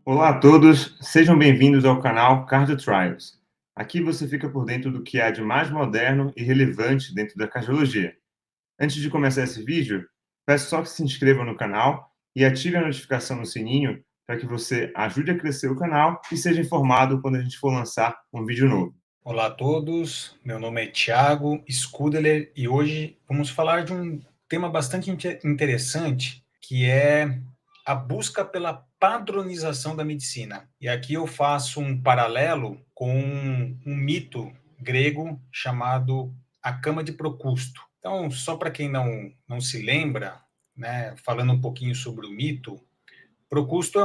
Olá a todos, sejam bem-vindos ao canal Cardio Trials. Aqui você fica por dentro do que há de mais moderno e relevante dentro da cardiologia. Antes de começar esse vídeo, peço só que se inscreva no canal e ative a notificação no sininho para que você ajude a crescer o canal e seja informado quando a gente for lançar um vídeo novo. Olá a todos, meu nome é Thiago Schudeler e hoje vamos falar de um tema bastante interessante, que é a busca pela padronização da medicina. E aqui eu faço um paralelo com um mito grego chamado a Cama de Procusto. Então, só para quem não se lembra, né, falando um pouquinho sobre o mito, Procusto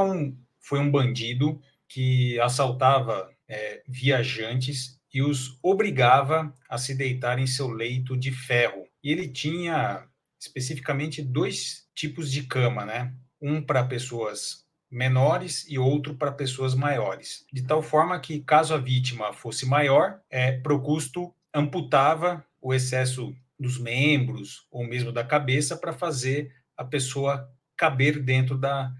foi um bandido que assaltava viajantes e os obrigava a se deitar em seu leito de ferro. E ele tinha especificamente dois tipos de cama, né? Um para pessoas menores e outro para pessoas maiores. De tal forma que, caso a vítima fosse maior, Procusto amputava o excesso dos membros ou mesmo da cabeça para fazer a pessoa caber dentro da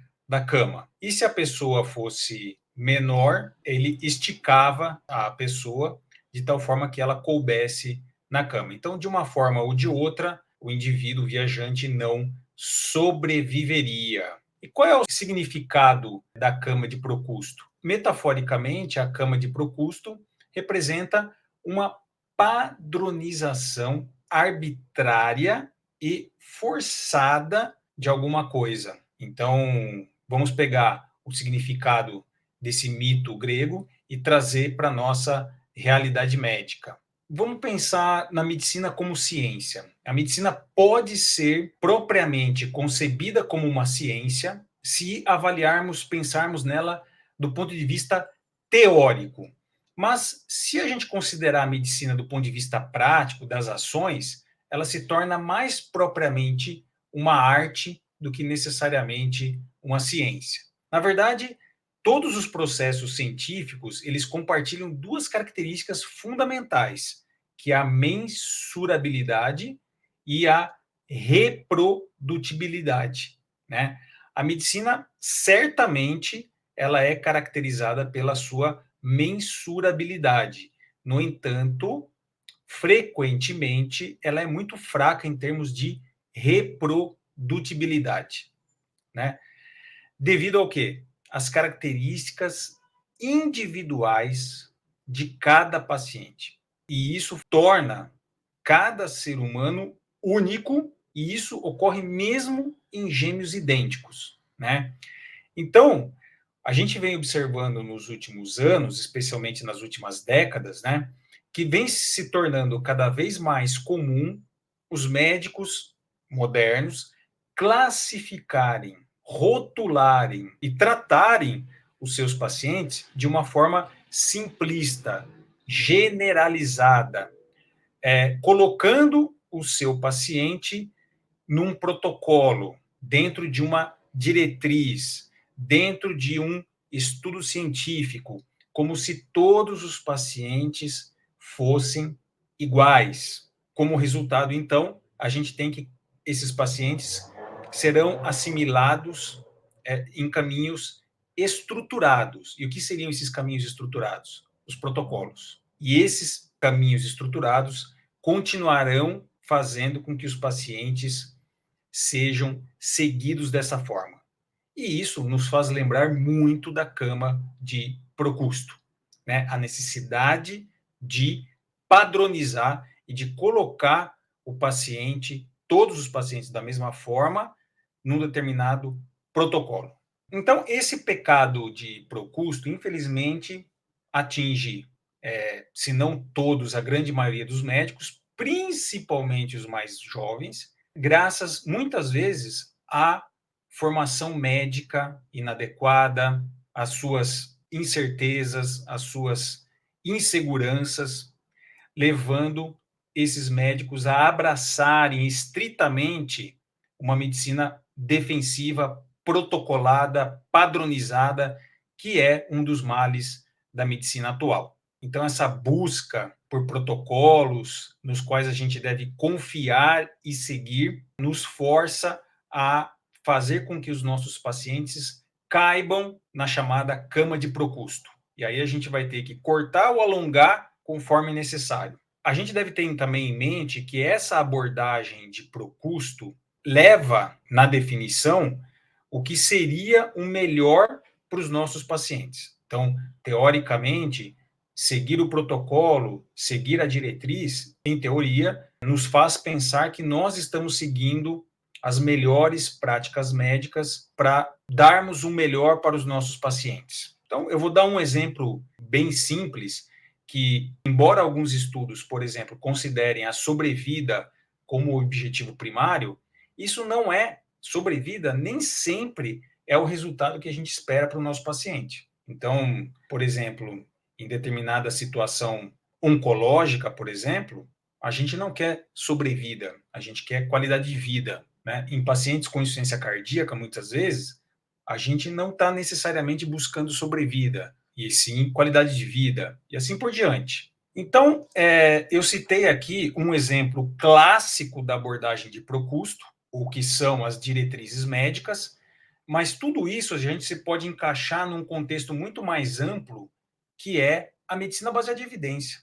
cama. E se a pessoa fosse menor, ele esticava a pessoa de tal forma que ela coubesse na cama. Então, de uma forma ou de outra, o indivíduo viajante não sobreviveria. E qual é o significado da cama de Procusto? Metaforicamente, a cama de Procusto representa uma padronização arbitrária e forçada de alguma coisa. Então, vamos pegar o significado desse mito grego e trazer para a nossa realidade médica. Vamos pensar na medicina como ciência. A medicina pode ser propriamente concebida como uma ciência se avaliarmos, pensarmos nela do ponto de vista teórico. Mas se a gente considerar a medicina do ponto de vista prático, das ações, ela se torna mais propriamente uma arte do que necessariamente uma ciência. Na verdade, todos os processos científicos, eles compartilham duas características fundamentais, que é a mensurabilidade e a reprodutibilidade, né? A medicina, certamente, ela é caracterizada pela sua mensurabilidade. No entanto, frequentemente, ela é muito fraca em termos de reprodutibilidade, né? Devido ao quê? As características individuais de cada paciente. E isso torna cada ser humano único, e isso ocorre mesmo em gêmeos idênticos, né? Então, a gente vem observando nos últimos anos, especialmente nas últimas décadas, né, que vem se tornando cada vez mais comum os médicos modernos classificarem, rotularem e tratarem os seus pacientes de uma forma simplista, generalizada, colocando o seu paciente num protocolo, dentro de uma diretriz, dentro de um estudo científico, como se todos os pacientes fossem iguais. Como resultado, então, a gente tem que esses pacientes serão assimilados em caminhos estruturados. E o que seriam esses caminhos estruturados? Os protocolos. E esses caminhos estruturados continuarão fazendo com que os pacientes sejam seguidos dessa forma. E isso nos faz lembrar muito da cama de Procusto, né? A necessidade de padronizar e de colocar o paciente, todos os pacientes da mesma forma, num determinado protocolo. Então, esse pecado de Procusto, infelizmente, atinge, se não todos, a grande maioria dos médicos, principalmente os mais jovens, graças, muitas vezes, à formação médica inadequada, às suas incertezas, às suas inseguranças, levando esses médicos a abraçarem estritamente uma medicina defensiva, protocolada, padronizada, que é um dos males da medicina atual. Então, essa busca por protocolos nos quais a gente deve confiar e seguir nos força a fazer com que os nossos pacientes caibam na chamada cama de Procusto. E aí a gente vai ter que cortar ou alongar conforme necessário. A gente deve ter também em mente que essa abordagem de Procusto leva, na definição, o que seria o melhor para os nossos pacientes. Então, teoricamente, seguir o protocolo, seguir a diretriz, em teoria, nos faz pensar que nós estamos seguindo as melhores práticas médicas para darmos o melhor para os nossos pacientes. Então, eu vou dar um exemplo bem simples, que, embora alguns estudos, por exemplo, considerem a sobrevida como objetivo primário, isso não é sobrevida, nem sempre é o resultado que a gente espera para o nosso paciente. Então, por exemplo, em determinada situação oncológica, por exemplo, a gente não quer sobrevida, a gente quer qualidade de vida, né? Em pacientes com insuficiência cardíaca, muitas vezes, a gente não está necessariamente buscando sobrevida, e sim qualidade de vida, e assim por diante. Então, eu citei aqui um exemplo clássico da abordagem de Procusto, o que são as diretrizes médicas, mas tudo isso a gente se pode encaixar num contexto muito mais amplo, que é a medicina baseada em evidência.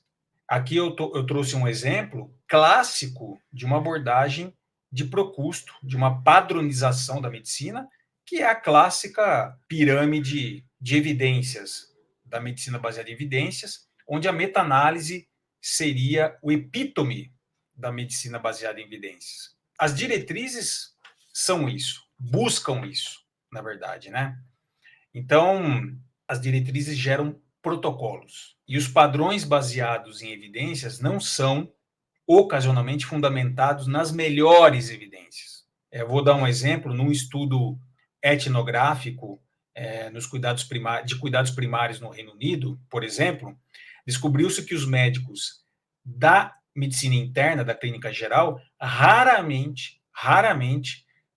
Aqui eu trouxe um exemplo clássico de uma abordagem de Procusto, de uma padronização da medicina, que é a clássica pirâmide de evidências da medicina baseada em evidências, onde a meta-análise seria o epítome da medicina baseada em evidências. As diretrizes são isso, buscam isso, na verdade, né? Então, as diretrizes geram protocolos. E os padrões baseados em evidências não são ocasionalmente fundamentados nas melhores evidências. Eu vou dar um exemplo, num estudo etnográfico nos cuidados primários no Reino Unido, por exemplo, descobriu-se que os médicos da medicina interna, da clínica geral, raramente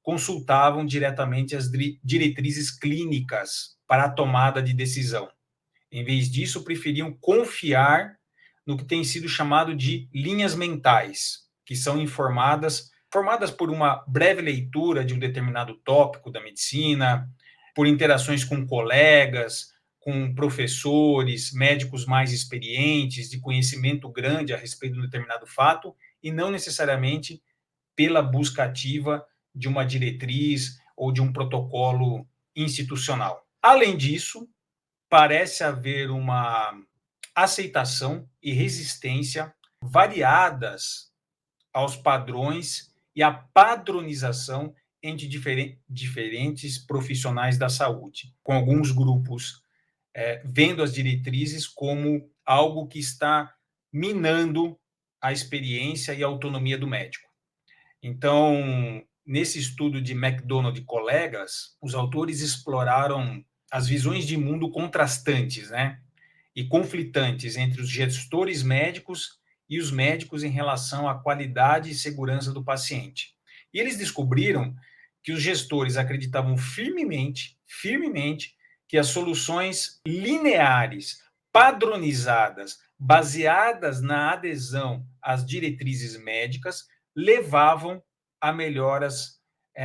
consultavam diretamente as diretrizes clínicas para a tomada de decisão. Em vez disso, preferiam confiar no que tem sido chamado de linhas mentais, que são formadas por uma breve leitura de um determinado tópico da medicina, por interações com colegas, com professores, médicos mais experientes, de conhecimento grande a respeito de um determinado fato, e não necessariamente pela busca ativa de uma diretriz ou de um protocolo institucional. Além disso, parece haver uma aceitação e resistência variadas aos padrões e à padronização entre diferentes profissionais da saúde, com alguns grupos vendo as diretrizes como algo que está minando a experiência e a autonomia do médico. Então, nesse estudo de McDonald e colegas, os autores exploraram as visões de mundo contrastantes, né, e conflitantes entre os gestores médicos e os médicos em relação à qualidade e segurança do paciente. E eles descobriram que os gestores acreditavam firmemente que as soluções lineares, padronizadas, baseadas na adesão às diretrizes médicas, levavam a melhoras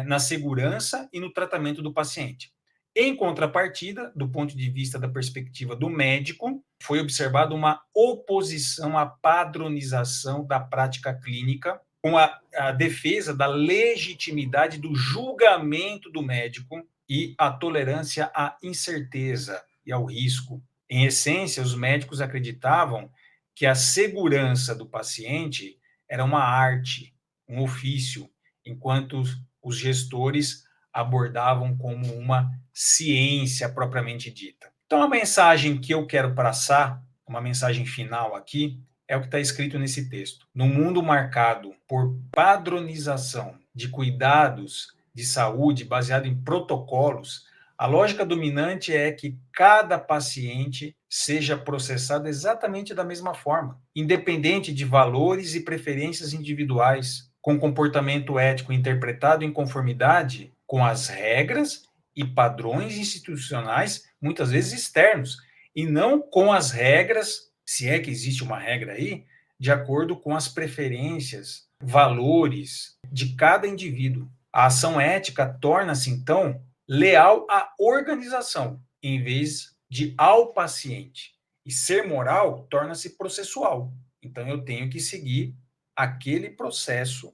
na segurança e no tratamento do paciente. Em contrapartida, do ponto de vista da perspectiva do médico, foi observada uma oposição à padronização da prática clínica, com a defesa da legitimidade do julgamento do médico e a tolerância à incerteza e ao risco. Em essência, os médicos acreditavam que a segurança do paciente era uma arte, um ofício, enquanto os gestores abordavam como uma ciência propriamente dita. Então, a mensagem que eu quero passar, uma mensagem final aqui, é o que está escrito nesse texto. No mundo marcado por padronização de cuidados de saúde baseado em protocolos, a lógica dominante é que cada paciente seja processado exatamente da mesma forma, independente de valores e preferências individuais, com comportamento ético interpretado em conformidade com as regras e padrões institucionais, muitas vezes externos, e não com as regras, se é que existe uma regra aí, de acordo com as preferências, valores de cada indivíduo. A ação ética torna-se, então, leal à organização em vez de ao paciente. E ser moral torna-se processual. Então, eu tenho que seguir aquele processo,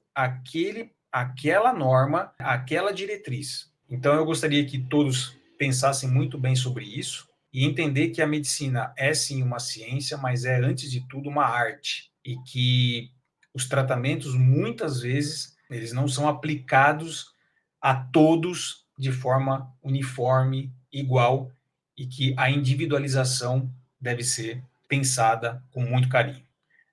aquela norma, aquela diretriz. Então, eu gostaria que todos pensassem muito bem sobre isso e entender que a medicina é sim uma ciência, mas é, antes de tudo, uma arte. E que os tratamentos, muitas vezes, eles não são aplicados a todos de forma uniforme, igual, e que a individualização deve ser pensada com muito carinho.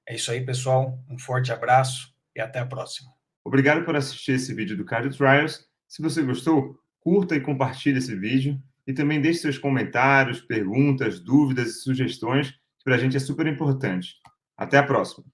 É isso aí, pessoal. Um forte abraço e até a próxima. Obrigado por assistir esse vídeo do Cardio Trials. Se você gostou, curta e compartilhe esse vídeo. E também deixe seus comentários, perguntas, dúvidas e sugestões, que para a gente é super importante. Até a próxima!